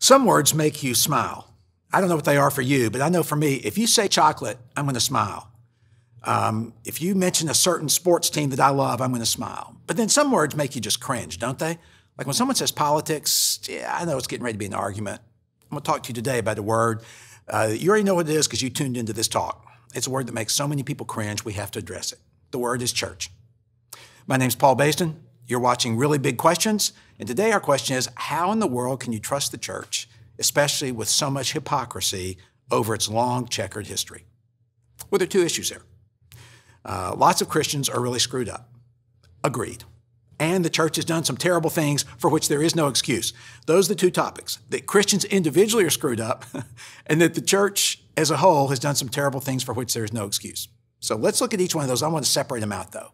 Some words make you smile. I don't know what they are for you, but I know for me, if you say chocolate, I'm going to smile. If you mention a certain sports team that I love, I'm going to smile. But then some words make you just cringe, don't they? Like when someone says politics, yeah, I know it's getting ready to be an argument. I'm going to talk to you today about a word. You already know what it is because you tuned into this talk. It's a word that makes so many people cringe, we have to address it. The word is church. My name's Paul Baston. You're watching Really Big Questions. And today our question is, how in the world can you trust the church, especially with so much hypocrisy over its long checkered history? Well, there are two issues here. Lots of Christians are really screwed up. Agreed. And the church has done some terrible things for which there is no excuse. Those are the two topics, that Christians individually are screwed up and that the church as a whole has done some terrible things for which there is no excuse. So let's look at each one of those. I want to separate them out though.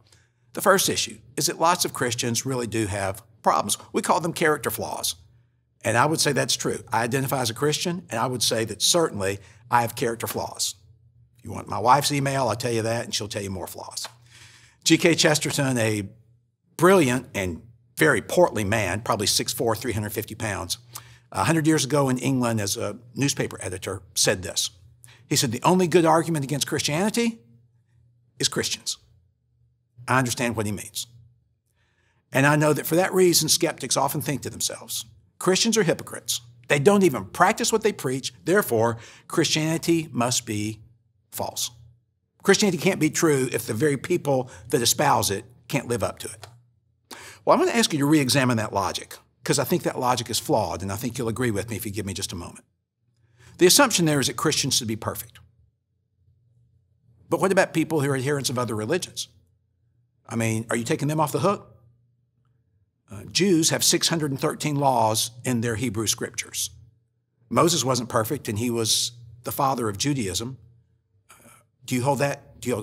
The first issue is that lots of Christians really do have problems. We call them character flaws. And I would say that's true. I identify as a Christian, and I would say that certainly I have character flaws. If you want my wife's email, I'll tell you that, and she'll tell you more flaws. G.K. Chesterton, a brilliant and very portly man, probably 6'4", 350 pounds, 100 years ago in England as a newspaper editor, said this. He said, the only good argument against Christianity is Christians. I understand what he means. And I know that for that reason, skeptics often think to themselves, Christians are hypocrites. They don't even practice what they preach. Therefore, Christianity must be false. Christianity can't be true if the very people that espouse it can't live up to it. Well, I'm going to ask you to re-examine that logic because I think that logic is flawed, and I think you'll agree with me if you give me just a moment. The assumption there is that Christians should be perfect. But what about people who are adherents of other religions? I mean, are you taking them off the hook? Jews have 613 laws in their Hebrew scriptures. Moses wasn't perfect, and he was the father of Judaism. Do you hold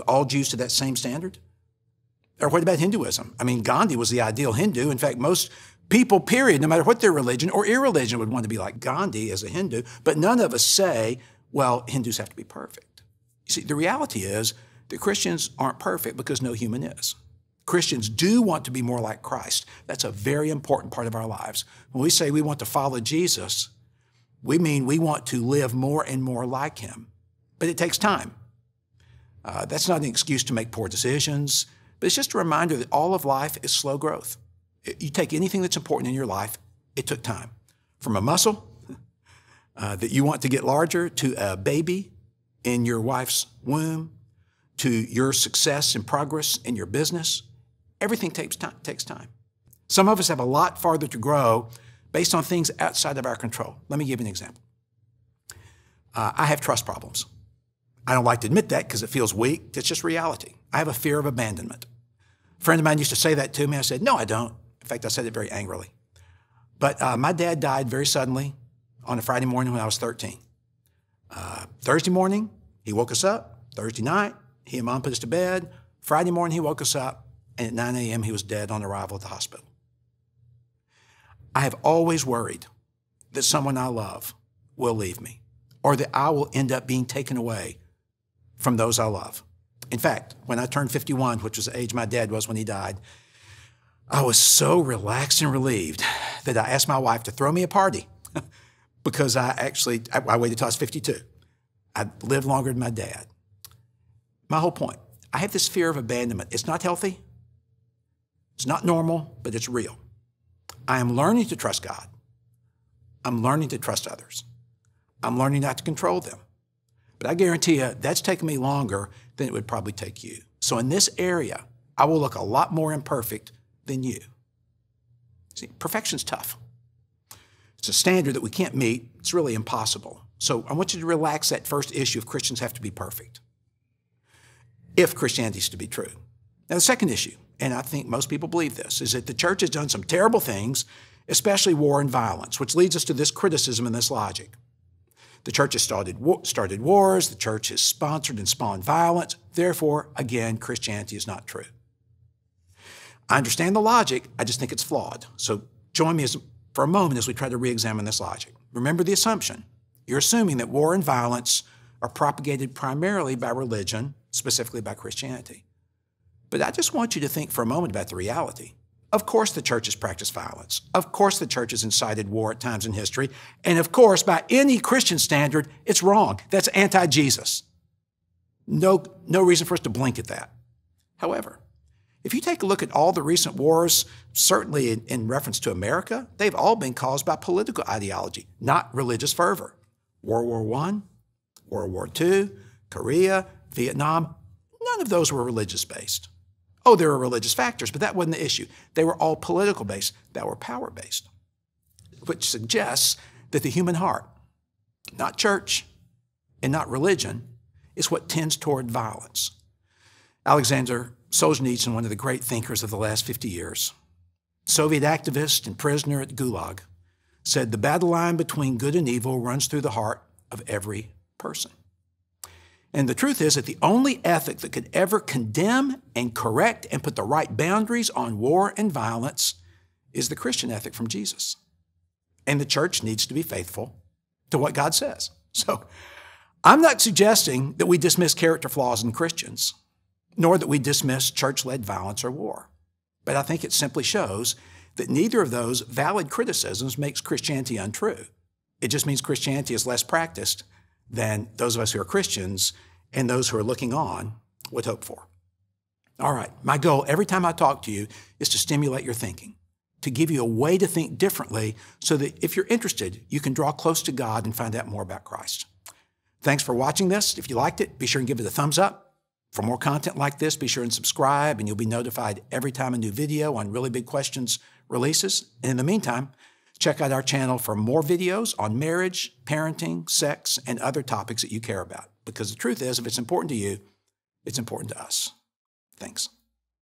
all Jews to that same standard? Or what about Hinduism? I mean, Gandhi was the ideal Hindu. In fact, most people, period, no matter what their religion or irreligion, would want to be like Gandhi as a Hindu. But none of us say, well, Hindus have to be perfect. You see, the reality is that Christians aren't perfect because no human is. Christians do want to be more like Christ. That's a very important part of our lives. When we say we want to follow Jesus, we mean we want to live more and more like him. But it takes time. That's not an excuse to make poor decisions, but it's just a reminder that all of life is slow growth. You take anything that's important in your life, it took time. From a muscle that you want to get larger to a baby in your wife's womb, to your success and progress in your business, everything takes time. Some of us have a lot farther to grow based on things outside of our control. Let me give you an example. I have trust problems. I don't like to admit that because it feels weak. It's just reality. I have a fear of abandonment. A friend of mine used to say that to me. I said, no, I don't. In fact, I said it very angrily. But my dad died very suddenly on a Friday morning when I was 13. Thursday morning, he woke us up. Thursday night, he and Mom put us to bed. Friday morning, he woke us up. And at 9 a.m., he was dead on arrival at the hospital. I have always worried that someone I love will leave me or that I will end up being taken away from those I love. In fact, when I turned 51, which was the age my dad was when he died, I was so relaxed and relieved that I asked my wife to throw me a party because I waited till I was 52. I lived longer than my dad. My whole point, I have this fear of abandonment. It's not healthy. It's not normal, but it's real. I am learning to trust God. I'm learning to trust others. I'm learning not to control them. But I guarantee you, that's taken me longer than it would probably take you. So in this area, I will look a lot more imperfect than you. See, perfection's tough. It's a standard that we can't meet. It's really impossible. So I want you to relax that first issue of Christians have to be perfect, if Christianity is to be true. Now, the second issue, and I think most people believe this, is that the church has done some terrible things, especially war and violence, which leads us to this criticism and this logic. The church has started wars, the church has sponsored and spawned violence. Therefore, again, Christianity is not true. I understand the logic, I just think it's flawed. So join me for a moment as we try to re-examine this logic. Remember the assumption. You're assuming that war and violence are propagated primarily by religion, specifically by Christianity. But I just want you to think for a moment about the reality. Of course the church has practiced violence. Of course the church has incited war at times in history. And of course, by any Christian standard, it's wrong. That's anti-Jesus. No reason for us to blink at that. However, if you take a look at all the recent wars, certainly in reference to America, they've all been caused by political ideology, not religious fervor. World War I, World War II, Korea, Vietnam, none of those were religious-based. Oh, there were religious factors, but that wasn't the issue. They were all political-based, that were power-based, which suggests that the human heart, not church and not religion, is what tends toward violence. Alexander Solzhenitsyn, one of the great thinkers of the last 50 years, Soviet activist and prisoner at Gulag, said the battle line between good and evil runs through the heart of every person. And the truth is that the only ethic that could ever condemn and correct and put the right boundaries on war and violence is the Christian ethic from Jesus. And the church needs to be faithful to what God says. So I'm not suggesting that we dismiss character flaws in Christians, nor that we dismiss church-led violence or war. But I think it simply shows that neither of those valid criticisms makes Christianity untrue. It just means Christianity is less practiced than those of us who are Christians and those who are looking on would hope for. All right, my goal every time I talk to you is to stimulate your thinking, to give you a way to think differently so that if you're interested, you can draw close to God and find out more about Christ. Thanks for watching this. If you liked it, be sure and give it a thumbs up. For more content like this, be sure and subscribe, and you'll be notified every time a new video on Really Big Questions releases. And in the meantime, check out our channel for more videos on marriage, parenting, sex, and other topics that you care about. Because the truth is, if it's important to you, it's important to us. Thanks.